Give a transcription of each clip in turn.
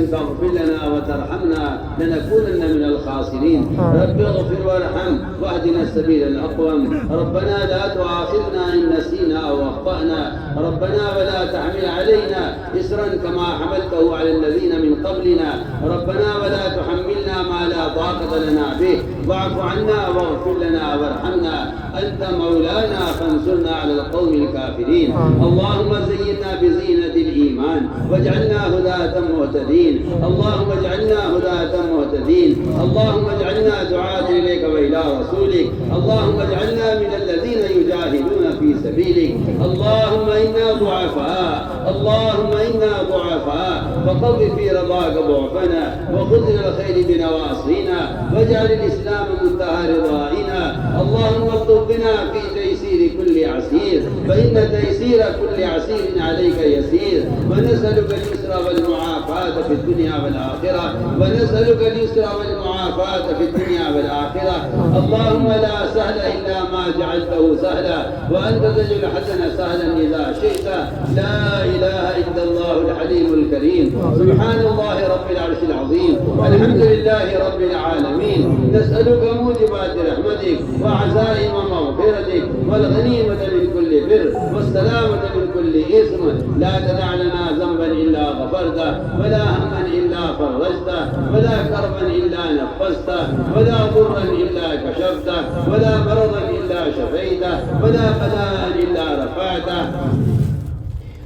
لم تغفر لنا وترحمنا لنكونن من الخاسرين. رب اغفر وارحم واهدنا السبيل الأقوم. ربنا لا تؤاخذنا إن نسينا أو أخطأنا. ربنا ولا تحمل علينا إسرا كما حملته على الذين من قبلنا. ربنا ولا تحملنا ما لا طاقة لنا به. واعف عنا واغفر لنا وارحمنا، أنت مولانا فانصرنا على القوم الكافرين. اللهم زينا بزينة الإيمان واجعلنا هداة مهتدين. اللهم اجعلنا هداة مهتدين. اللهم اجعلنا دعاة إليك وإلى رسولك. اللهم اجعلنا من الذين يجاهدون في سبيلك. اللهم إنا ضعفاء، اللهم إنا ضعفاء، فقض في رضاك ضعفنا وخذ إلى الخير بنواصينا واجعل الإسلام منتهى رضائنا. اللهم اطلب بنا في تيسير كل عسير، فإن تيسير كل عسير عليك يسير. ونسألك اليسر والمعافاة في الدنيا والآخرة، ونسألك اليسر والمعافاة في الدنيا والآخرة. اللهم لا سهل إلا ما جعلته سهلا، وأنت تجعل الحسن سهلا إذا شئت. لا إله إلا الله الحليم الكريم. سبحان الله رب العرش العظيم. الحمد لله رب العالمين. نسألك موجبات رحمتك وعزائم مغفرتك والغنيمة من كل بر والسلامة من كل إثم. لا تدع لنا ذنبا إلا غفرته، ولا هما إلا فرجته، ولا كربا إلا نفسته، ولا ضرا إلا كشفته، ولا مرضا إلا شفيته، ولا بلاء إلا رفعته،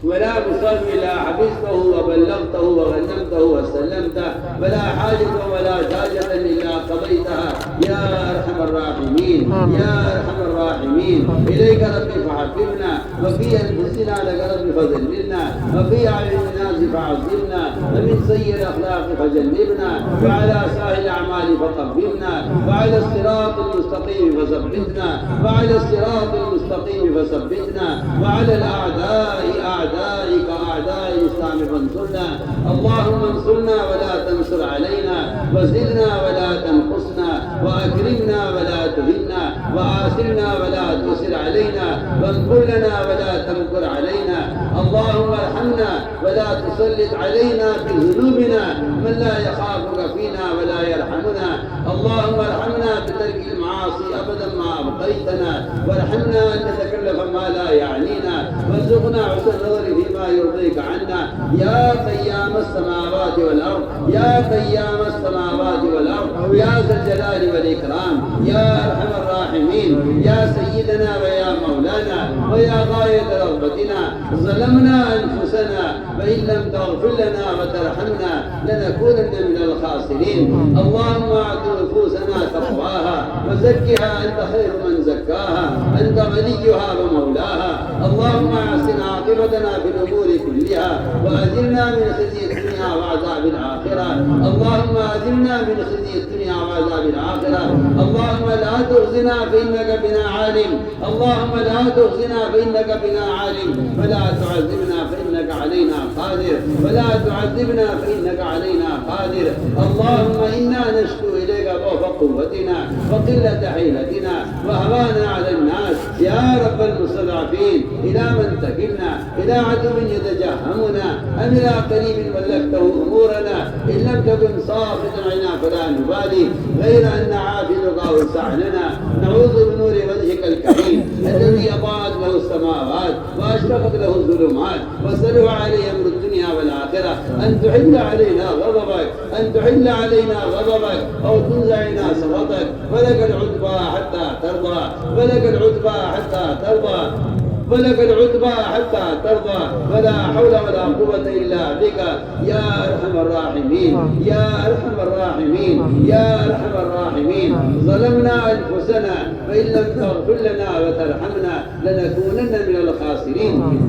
ولا مصاب إلا حفظته وبلغته وغنمته وسلمته، ولا حاجة ولا شاجة إلا قضيتها يا أرحم الراحمين. يا أرحم الراحمين. إليك ربي فحببنا، وفي أنفسنا لك ربي فذللنا، وفي أعين الناس فعظمنا، ومن سيء الأخلاق فجنبنا، وعلى سائر الأعمال فقبلنا، وعلى الصراط المستقيم فثبتنا، وعلى الصراط المستقيم فثبتنا، وعلى الأعداء أعدائك أعداء الإسلام فانصرنا. اللهم انصرنا ولا تنصر علينا، وزدنا ولا تنقصنا، وأكرمنا ولا تهنا، وآثرنا ولا تؤثر علينا، وانصر لنا ولا تمكر علينا. اللهم ارحمنا ولا تسلط علينا بذنوبنا من لا يخافك فينا ولا يرحمنا. اللهم ارحمنا بترك المعاصي أبدا ما أبقيتنا، وارحمنا أن نتكلف ما لا يعنينا، وارزقنا حسن النظر فيما يرضيك عنا. يا قيام السماوات والأرض، يا قيام السماوات والأرض، يا ذا الجلال والإكرام، يا أرحم الراحمين. يا سيدنا ويا مولانا ويا غاية رغبتنا، ظلمنا أنفسنا، فإن لم تغفر لنا وترحمنا لنكونن من الخاسرين. اللهم أعط نفوسنا تقواها وزكها، أنت خير من زكاها، أنت وليها ومولاها. اللهم أحسن عاقبتنا في الأمور كلها، وأجرنا من خزي الدنيا وعذاب الآخرة. اللهم أجرنا من خزي الدنيا وعذاب الآخرة. اللهم لا تخزنا فإنك بنا عالم. اللهم لا تخزنا فإنك بنا عالم، ولا تعذبنا فإنك علينا قادر، ولا تعذبنا فإنك علينا قادر. اللهم إنا نشكو إليك ضعف قوتنا وقلة حيلتنا وهوانا على الناس. يا رب المستضعفين، إلى من تكلنا؟ إلى عدو يتجهمنا أم إلى قريب ملكته أمورنا؟ إن لم تكن صافتا عنا فلا نبالي، غير أن عافيتك أوسع لنا. نعوذ بنور وجهك الكريم الذي أضاءت له السماوات وأشرقت له الظلمات وسلوا عليه أمر الدنيا والآخرة، أن تحل علينا غضبك، أن تحل علينا غضبك أو تنزعنا سخطك. ولك العتبى حتى ترضى، ولك العتبى حتى ترضى، ولك العتبى حتى ترضى. ولا حول ولا قوة إلا بك يا أرحم الراحمين. يا أرحم الراحمين. يا أرحم الراحمين. ظلمنا أنفسنا، فإن لم تغفر لنا وترحمنا لنكونن من الخاسرين.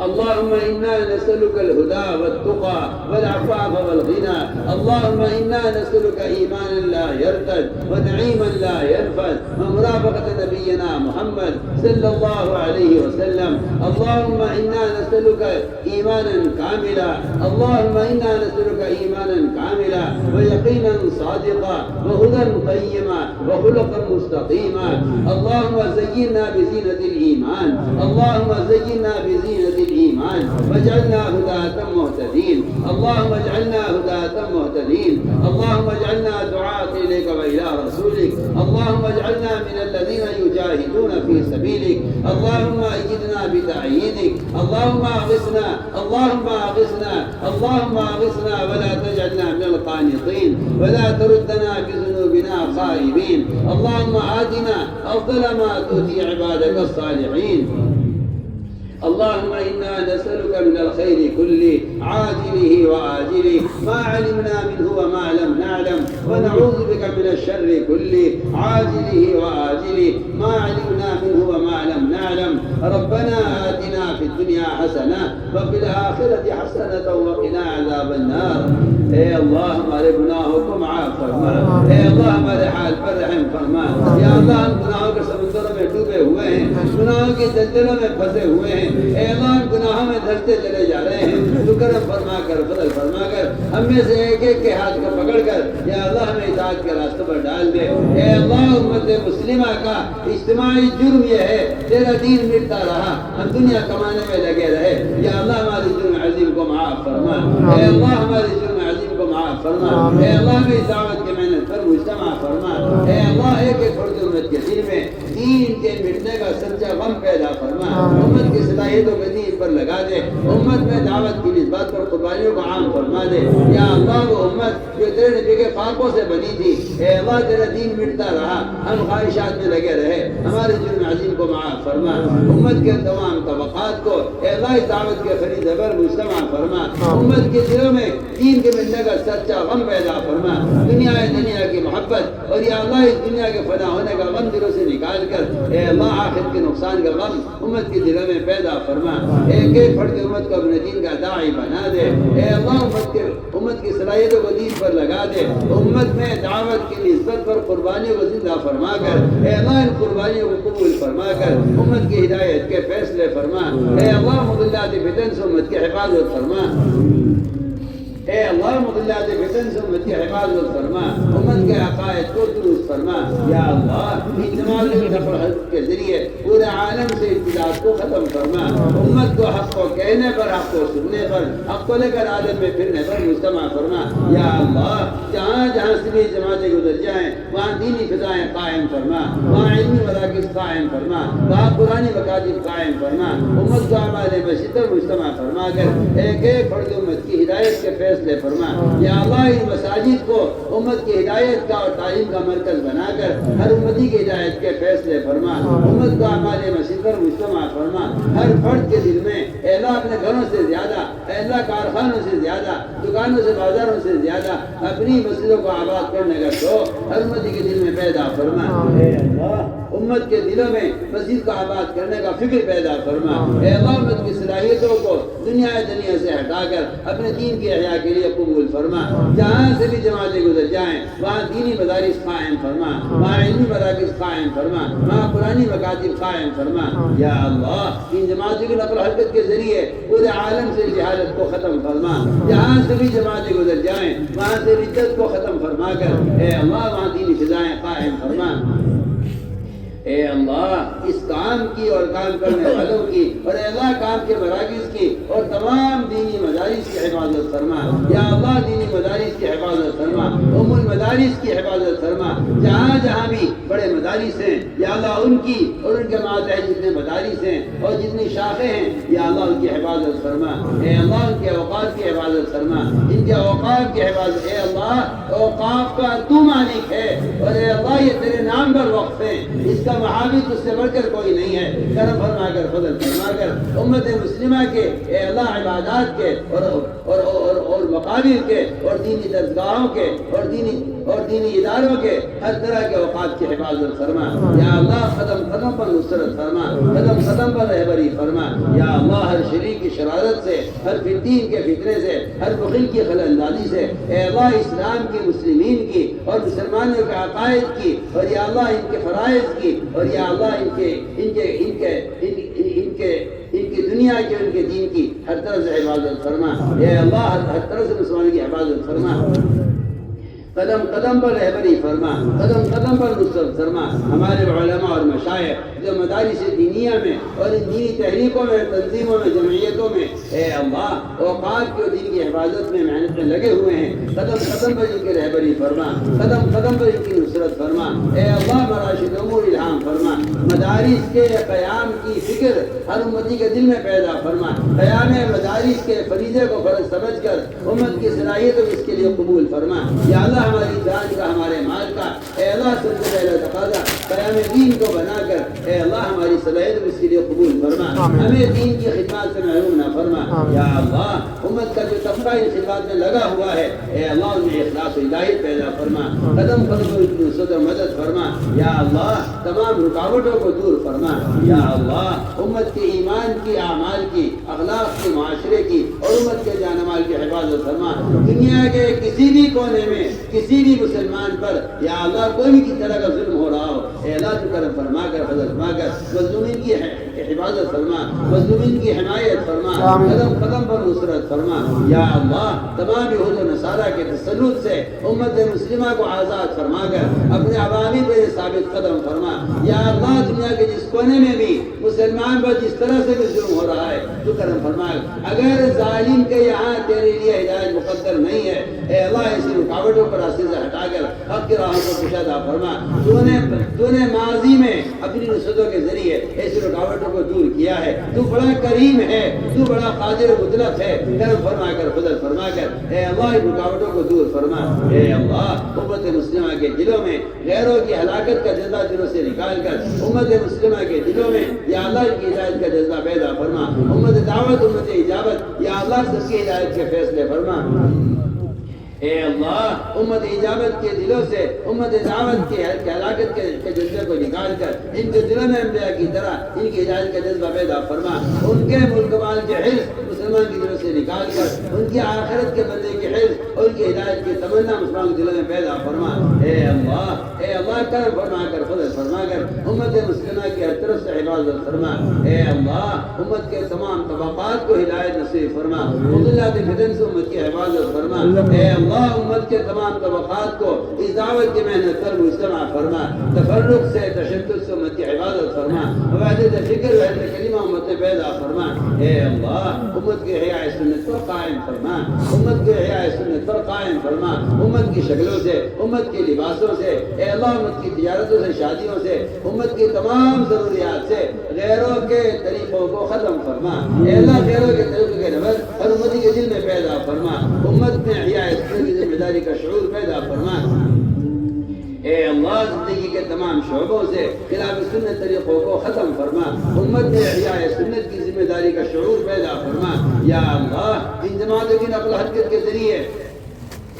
اللهم إنا نسألك الهدى والتقى والعفاف والغنى. اللهم إنا نسألك إيمانا لا يرتد ونعيما لا ينفد ومرافقة نبينا محمد صلى الله عليه وسلم. اللهم إنا نسألك إيمانا كاملا. اللهم إنا نسألك إيمانا كاملا ويقينا صادقا وهدى قيما وخلقا مستقيما. اللهم زينا بزينة الإيمان. اللهم زينا بزينة الإيمان واجعلنا هداة مهتدين. اللهم اجعلنا هداة مهتدين. اللهم اجعلنا دعاة إليك وإلى رسولك. اللهم اجعلنا من الذين يجاهدون في سبيلك. اللهم أيدنا بتأييدك. اللهم أغثنا، اللهم أغثنا، اللهم أغثنا ولا تجعلنا من القانطين ولا تردنا بذنوبنا خائبين. اللهم آتنا أفضل ما تؤتي عبادك الصالحين. اللهم إنا نسألك من الخير كله عاجله وآجله ما علمنا منه وما لم نعلم، ونعوذ بك من الشر كله عاجله وآجله ما علمنا منه وما لم نعلم. ربنا آتنا في الدنيا حسنة وفي الآخرة حسنة وقنا عذاب النار. اے اللہ ہمارے گناہوں کو معاف فرما، اے اللہ ہمارے حال پر رحم فرما. یا اللہ ہم گناہوں کے سمندروں میں ڈوبے ہوئے ہیں، گناہوں کے دلدلوں میں پھنسے ہوئے ہیں. اے اللہ ہم گناہوں میں دھستے چلے جا رہے ہیں. تو کرم فرما کر، فضل فرما کر ہم میں سے ایک ایک کے ہاتھ کو پکڑ کر یا اللہ ہمیں اطاعت کے راستے پر ڈال دے. اے اللہ امت مسلمہ کا اجتماعی جرم یہ ہے تیرا دین مٹتا رہا، ہم دنیا کمانے میں لگے رہے. یا اللہ ہمارے جرم عظیم کو معاف فرما. اے اللہ ہمارے جرم عظیم کو معاف فرما. اے اللہ میں دعوت کی محنت پر مجتمع فرما. اے اللہ ایک ایک فرد امت کے دل میں دین کے مٹنے کا سچا غم پیدا فرما. امت کی صلاحیتوں کو دین پر لگا دے. امت میں دعوت کی نسبت پر قربانیوں کو عام فرما دے. یا اللہ وہ امت جو تیرے نبی کے خاکوں سے بنی تھی، اے اللہ تیرا دین مٹتا رہا، ہم خواہشات میں لگے رہے. ہمارے جرم عظیم کو معاف فرما. امت کے تمام طبقات کو اے اللہ دعوت کے خرید پر مجتمع فرما. امت کے دلوں میں دین کے ملنے کا سچا غم پیدا فرما. دنیا کی محبت اور یا اللہ اس دنیا کے فنا ہونے کا غم دلوں سے نکال کر اے اللہ آخرت کے نقصان کا غم امت کے دلوں میں پیدا فرما. ایک ایک فرد امت کو اپنے دین کا داعی بنا دے. اے اللہ امت کی صلاحیتوں کو دین پر لگا دے. امت میں دعوت کی نسبت پر قربانیوں کو زندہ فرما کر اے اللہ ان قربانیوں کو قبول فرما کر امت کی ہدایت کے فیصلے فرما. اے اللہ مضلات فتن سے امت کی حفاظت فرما. اے اللہ مضلات فتن سے امت کی حفاظت فرما. امت کے عقائد کو درست فرما. یا اللہ اجتماعی نفر حضرت کے ذریعے پورے عالم سے ابتداعات کو ختم فرما. امت کو حق کو کہنے پر، حق کو سننے پر، حق کو لے کر عالم میں پھرنے پر مجتمع فرما. یا اللہ جہاں جہاں سبھی جماعتیں گزر جائیں وہاں دینی فضائیں قائم فرما، وہاں علمی مراکز قائم فرما، وہاں قرآنی مکاتب قائم فرما. امت کو اعمال مسجد پر مجتمع فرما کر ایک ایک فرد امت کی ہدایت کے فیصلے فرما. یا اللہ ان مساجد کو امت کی ہدایت کا اور تعلیم کا مرکز بنا کر ہر امتی کی ہدایت کے فیصلے فرما. امت کو اعمال مسجد پر مجتمع فرما. ہر فرد کے دل میں اے اللہ اپنے گھروں سے زیادہ، اے اللہ کارخانوں سے زیادہ، دکانوں سے بازاروں سے زیادہ اپنی مسجدوں کو آباد کرنے کا شوق ہر امتی کے دل میں پیدا فرما. اے اللہ امت کے دلوں میں مسجد کو آباد کرنے کا فکر پیدا فرما. اے اللہ امت کی صلاحیتوں کو دنیا سے ہٹا کر اپنے دین کی احیاء کے لیے قبول فرما. جہاں سے بھی جماعتیں گزر جائیں وہاں دینی مدارس قائم فرما، وہاں علمی مراکز قائم فرما، وہاں قرآنی مکاتب قائم فرما. یا اللہ ان جماعتوں کی نقل حرکت کے ذریعے پورے عالم سے جہالت کو ختم فرما. جہاں سے بھی جماعتیں گزر جائیں وہاں سے ردت کو ختم فرما کر اے اللہ وہاں دینی فضائیں قائم فرما. اے اللہ اس کام کی اور کام کرنے والوں کی اور اے اللہ کام کے مراکز کی اور تمام دینی مدارس کی حفاظت فرما. یا اللہ دینی مدارس کی حفاظت فرما، المدارس کی حفاظت فرما. جہاں جہاں بھی بڑے مدارس ہیں یا اللہ ان کی اور ان کے ماتحت جتنے مدارس ہیں اور جتنی شاخیں ہیں یا اللہ ان کی حفاظت فرما. اے اللہ ان کے اوقات کی حفاظت فرما، ان کے اوقات کی حفاظت. اے اللہ اوقاف کا تو مالک ہے اور اے اللہ یہ تیرے نام پر وقف ہیں، اس کا محابط اس سے بڑھ کر کوئی نہیں ہے. کرم فرما کر، فضل فرما کر امت مسلمہ کے اے اللہ عبادات کے اور مقابر کے اور دینی درسگاہوں کے اور دینی اداروں کے ہر طرح کے اوقات کی حفاظت فرما. یا اللہ قدم قدم پر نصرت فرما، قدم قدم پر رہبری فرما. یا اللہ ہر شریر کی شرارت سے، ہر فتین کے فتنے سے، ہر بخیل کی خلل اندازی سے اے اللہ اسلام کی، مسلمین کی اور مسلمانوں کے عقائد کی اور یا اللہ ان کے فرائض کی اور یا اللہ ان کی دنیا کے، ان کے دین کی ہر طرح سے حفاظت فرما. اے اللہ ہر طرح سے مسلمانوں کی حفاظت فرما. قدم قدم پر رہبری فرما، قدم قدم پر نصرت فرما. ہمارے علماء اور مشائخ جو مدارس دینیہ میں اور ان دینی تحریکوں میں، تنظیموں میں، جمعیتوں میں اے اللہ اوقات کے دین کی حفاظت میں محنت میں لگے ہوئے ہیں، قدم قدم پر ان کی رہبری فرما، قدم قدم پر ان کی نصرت فرما. اے اللہ مراشد امور الہام فرما. مدارس کے قیام کی فکر ہر امتی کے دل میں پیدا فرما. قیام مدارس کے فریضے کو فرض سمجھ کر امت کی صلاحیت کو اس کے لیے قبول فرما. یا اللہ ہماری جان کا، ہمارے مال کا اے اللہ سب سے پہلا تقاضا قیام دین کو بنا کر اے اللہ ہماری صلاحیت کو اس کے لیے قبول فرما. ہمیں دین کی خدمات سے محروم نہ فرما. یا اللہ امت کا جو طبقہ ان خدمات میں لگا ہوا ہے اے اللہ ان میں اخلاص و ہدایت پیدا فرما. قدم قدم پر نصرت و مدد فرما. یا اللہ تمام رکاوٹوں کو دور فرما. یا اللہ امت کے ایمان کی، اعمال کی، اخلاق کی، معاشرے کی اور امت کے جان مال کی حفاظت فرما. دنیا کے کسی بھی کونے میں کسی بھی مسلمان پر یا اللہ کوئی بھی کس طرح کا ظلم ہو رہا ہو اے اللہ تو کرم فرما کر، فضل فرما کر مظلومین کی حفاظت فرما، مظلومین کی حمایت فرما، قدم قدم پر نصرت فرما. یا اللہ تمام یہود و نصارہ کے تسلط سے امت مسلمہ کو آزاد فرما کر اپنے عوامی پہ ثابت قدم فرما. یا اللہ دنیا کے جس کونے میں بھی مسلمان پر جس طرح سے بھی ظلم ہو رہا ہے تو کرم فرما. اگر ظالم کے یہاں تیرے لیے ہدایت مقدر نہیں ہے اے اللہ ایسی رکاوٹوں کو راستے سے ہٹا کر حق کی راہوں کو کشادہ فرما. تو نے ماضی میں اپنی نصرتوں کے ذریعے ایسی رکاوٹوں کو دور کیا ہے. تو بڑا کریم ہے، تو بڑا قادر مطلق ہے. کرم فرما کر، فضل فرما کر اے اللہ رکاوٹوں کو دور فرما. اے اللہ امت مسلمہ کے دلوں میں غیروں کی ہلاکت کا جذبہ دلوں سے نکال کر امت مسلمہ کے دلوں میں یا اللہ کی ہدایت کا جذبہ پیدا فرما. امت دعوت، امت اجابت یا اللہ سب کی ہدایت کے فیصلے فرما. اے اللہ امت اجابت کے دلوں سے امت دعوت کے ہلاکت کے جذبے کو نکال کر ان کے دلوں میں انبیاء کی طرح ان کی ہدایت کا جذبہ پیدا فرما. ان کے ملک مال کے حرص مسلمان کی دلوں سے نکال کر ان کی آخرت کے بندے کے حرص اور ان کی ہدایت کی تمنا مسلمان کے دلوں میں پیدا فرما. اے اللہ کرم فرما کر، فضل فرما کر امت مسلمہ کی ہر طرف سے حفاظت فرما. اے اللہ امت کے تمام طبقات کو ہدایت نصیب فرما. مضلات فتن سے امت کی حفاظت فرما. اے اللہ امت کے تمام طبقات کو اس دعوت کی محنت پر مجتمع فرما. تفرق سے، تشدد سے امت کی حفاظت فرما. وحدت فکر، وحدت کلمہ امت میں پیدا فرما. اے اللہ امت کی احیاء سنت پر قائم فرما. امت کی احیاء سنت پر قائم فرما. امت کی شکلوں سے، امت کے لباسوں سے اے اللہ امت کی تجارتوں سے، شادیوں سے، امت کی تمام ضروریات سے غیروں کے طریقوں کو ختم فرما. اے اللہ غیروں کے طریقوں کے نبض ہر امتی کے دل میں پیدا فرما. امت میں احیاء سنت کی ذمہ داری کا شعور پیدا فرما. اے اللہ زندگی کے تمام شعبوں سے خلاف سنت طریقوں کو ختم فرما. امت میں احیاء سنت کی ذمہ داری کا شعور پیدا فرما. یا اللہ ان جماعتوں کی نقل و حرکت کے ذریعے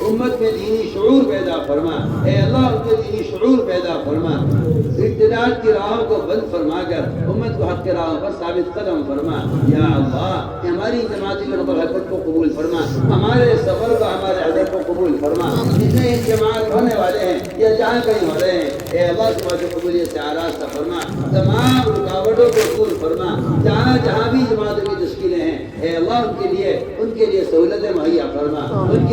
امت میں دینی شعور پیدا فرما. اے اللہ ان میں دینی شعور پیدا فرما. ارتداد کی راہوں کو بند فرما کر امت کو حق کی راہوں پر ثابت قدم فرما. یا اللہ ہماری جماعتی نقل و حرکت کو قبول فرما. ہمارے سفر کو، ہمارے حضرت کو قبول فرما. جتنے ان جماعت ہونے والے ہیں یا جہاں کہیں ہو رہے ہیں اے اللہ تمہاری قبولیت سے آراستہ فرما. تمام رکاوٹوں کو دور فرما. جہاں جہاں بھی جماعتوں کی تشکیلیں ہیں اے اللہ ان کے لیے سہولتیں مہیا فرما. ان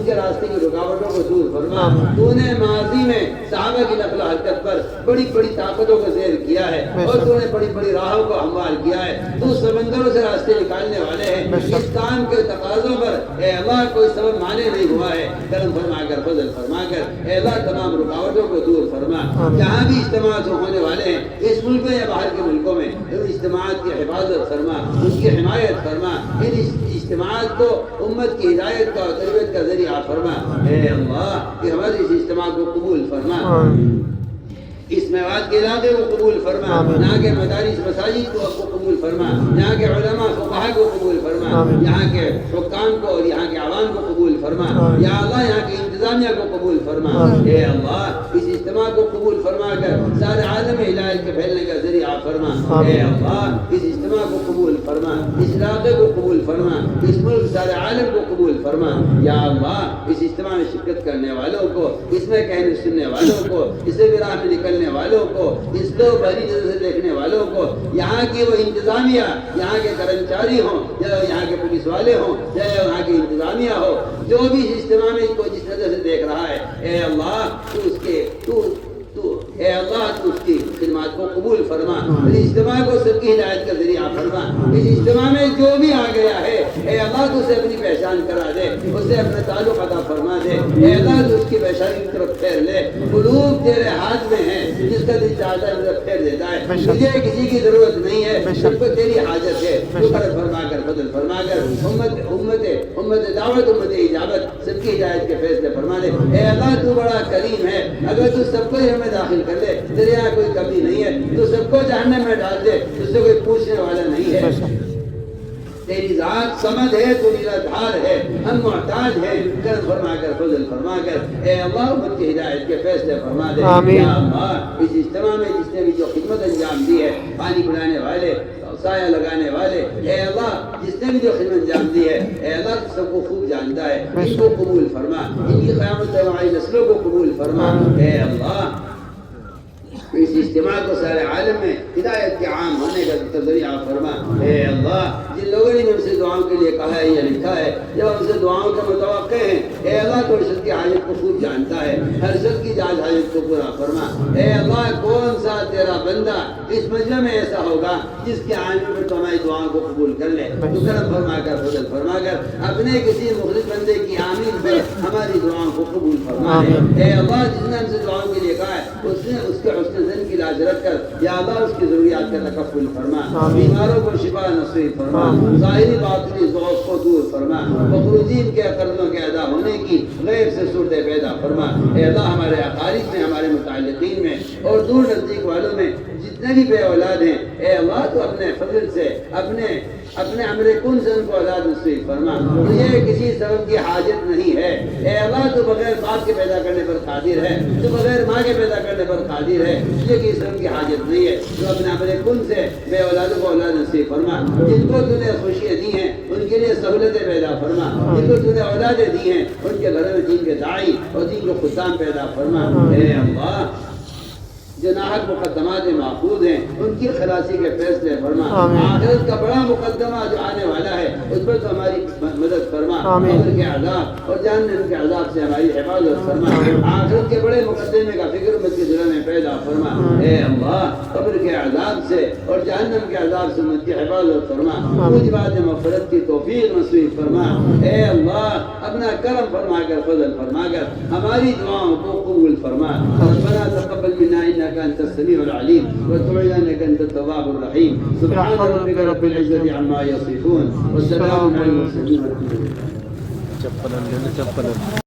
کے راستے کی رکاوٹوں کو دور فرما. تو نے ماضی میں صحابہ کی نقل و حرکت پر بڑی بڑی طاقتوں کو زیر کیا ہے اور تو نے بڑی بڑی راہوں کو ہموار کیا ہے. تو سمندروں سے راستے نکالنے والے ہیں. اس کام کے تقاضوں پر اے اللہ کوئی سبب مانے نہیں ہوا ہے. کرم فرما کر، فضل فرما کر اے اللہ تمام رکاوٹوں کو دور فرما. جہاں بھی اجتماعات ہونے والے ہیں اس ملک میں یا باہر کے ملکوں میں ان اجتماعات کی حفاظت فرما، ان کی حمایت فرما. ان اجتماعات کو امت کی ہدایت کا اور تربیت کا ذریعہ فرما. اے اللہ کہ ہمارے اس اجتماع کو قبول فرما. اس میوات کے علاقے کو قبول فرما. یہاں کے مدارس مساجد کو قبول فرما. یہاں کے علماء فقہاء کو قبول فرما. یہاں کے حکام کو اور یہاں کے عوام کو قبول فرما. یا اللہ یہاں کی انتظامیہ کو قبول فرما. اے اللہ اس اجتماع کو قبول فرما کر سارے عالم ہدایت کے پھیلنے کا ذریعہ فرما. اے اللہ اس اجتماع کو قبول فرما. اس علاقے کو قبول فرما. اس ملک سارے عالم کو قبول فرما. یا اللہ اس اجتماع میں شرکت کرنے والوں کو، اس میں کہنے سننے والوں کو، اسے بھی راہ میں نکلنے والوں کو، اس کو بھری نظر سے دیکھنے والوں کو، یہاں کی وہ انتظامیہ، یہاں کے کرمچاری ہوں یا یہاں کے پولیس والے ہوں یا یہاں کی انتظامیہ ہو، جو بھی اس اجتماع میں کو جس نظر سے دیکھ رہا ہے، اے اللہ اے اللہ تو اس کی خدمات کو قبول فرما، اس اجتماع کو سب کی ہدایت کا ذریعہ فرما۔ اس اجتماع میں جو بھی آ گیا ہے، اے اللہ تو اسے اپنی پہچان کرا دے، اسے اپنا تعلق عطا فرما دے، اے اللہ تو اس کی پہچان کی طرف پھیر لے۔ قلوب تیرے ہاتھ میں ہے، جس کا دل چاہتا ہے اسے پھیر دیتا ہے۔ مجھے کسی کی ضرورت نہیں ہے، سب کو تیری حاجت ہے، تو کرم فرما کر فضل فرما کر امت دعوت امت اجابت سب کی ہدایت کے فیصلے فرما دے۔ اے اللہ تو بڑا کریم ہے، اگر تو سب کو ہمیں داخل کر لے، تیرے یہاں کوئی کمی نہیں ہے، تو سب کو جہنم میں ڈال دے، اس سے کوئی پوچھنے والا نہیں ہے۔ تیری ذات صمد ہے، تو نرادھار ہے، ہم محتاج ہیں، کرم فرما کر فضل فرما کر اے اللہ امت کی ہدایت کے فیصلے فرما دے۔ یا اللہ اس اجتماع میں جس نے بھی جو خدمت انجام دی ہے، پانی پلانے والے، سایہ لگانے والے، اے اللہ جس نے بھی جو خدمت انجام دی ہے، اے اللہ تو سب کو خوب جانتا ہے، ان کو قبول فرما، ان کی قیامت ہماری نسلوں کو قبول فرما۔ اے اللہ اس اجتماع کو سارے عالم میں ہدایت کے عام ہونے کا ذریعہ فرما۔ اے اللہ جن لوگوں نے ہم سے دعاؤں کے لیے کہا ہے یا لکھا ہے، جب ہم سے دعاؤں کا متوقع ہیں، اے اللہ تو ارشد کی حاجت کو خوب جانتا ہے، ہر شخص کی جائز حاجت کو پورا فرما۔ اے اللہ کون سا تیرا بندہ اس مجمع میں ایسا ہوگا جس کے آنے پر تو ہماری دعاؤں کو قبول کر لے، تو کرم فرما کر فضل فرما کر اپنے کسی مخلص بندے کی آمین پر ہماری دعاؤں کو قبول فرما دے۔ اے اللہ جس نے ہم سے دعاؤں کے لیے کہا ہے، اس نے اس کے حسن ذن کی لاج رکھ کر یا اللہ اس کی ضروریات کا تکفل فرما، بیماروں کو شفا نصیب فرما، ظاہری باطنی ذوق کو دور فرما، مخلوقین کے قرضوں کے ادا ہونے کی غیب سے صورتیں پیدا فرما۔ اے اللہ ہمارے اقارب میں، ہمارے متعلقین میں اور دور نزدیک والوں میں جتنے بھی بے اولاد ہیں، اے اللہ تو اپنے فضل سے اپنے امر کن سے ان کو اولاد نصیب فرما۔ مجھے کسی سبب کی حاجت نہیں ہے، اے اللہ تو بغیر باپ کے پیدا کرنے پر قادر ہے، تو بغیر ماں کے پیدا کرنے پر قادر ہے، مجھے کسی سبب کی حاجت نہیں ہے، تو اپنے امر کن سے بے اولادوں کو اولاد نصیب فرما۔ جن کو تو نے خوشیاں دی ہیں ان کے لیے سہولتیں پیدا فرما، جن کو تو نے اولادیں دی ہیں ان کے گھروں میں دین کے داعی اور دین کے خدام پیدا فرما۔ اے اللہ جو ناحق مقدمات محفوظ ہیں ان کی خلاصی کے فیصلے فرما۔ آخرت کا بڑا مقدمہ جو آنے والا ہے اس پر تو ہماری مدد فرما، قبر کے عذاب اور جہنم کے عذاب سے ہماری حفاظت فرما۔ آخرت کے بڑے مقدمے کا فکر امت کے دلوں میں پیدا فرما۔ اے اللہ قبر کے عذاب سے اور جہنم کے عذاب سے امت کی حفاظت فرما، موجبات مغفرت کی توفیق نصیب فرما۔ اے اللہ اپنا کرم فرما کر فضل فرما کر ہماری دعاؤں کو قبول فرما۔ ربنا تقبل منا انك انت السميع العليم وتب علينا انك انت التواب الرحيم۔ سبحان ربك رب العزة عما يصفون والسلام على المرسلين والحمد لله۔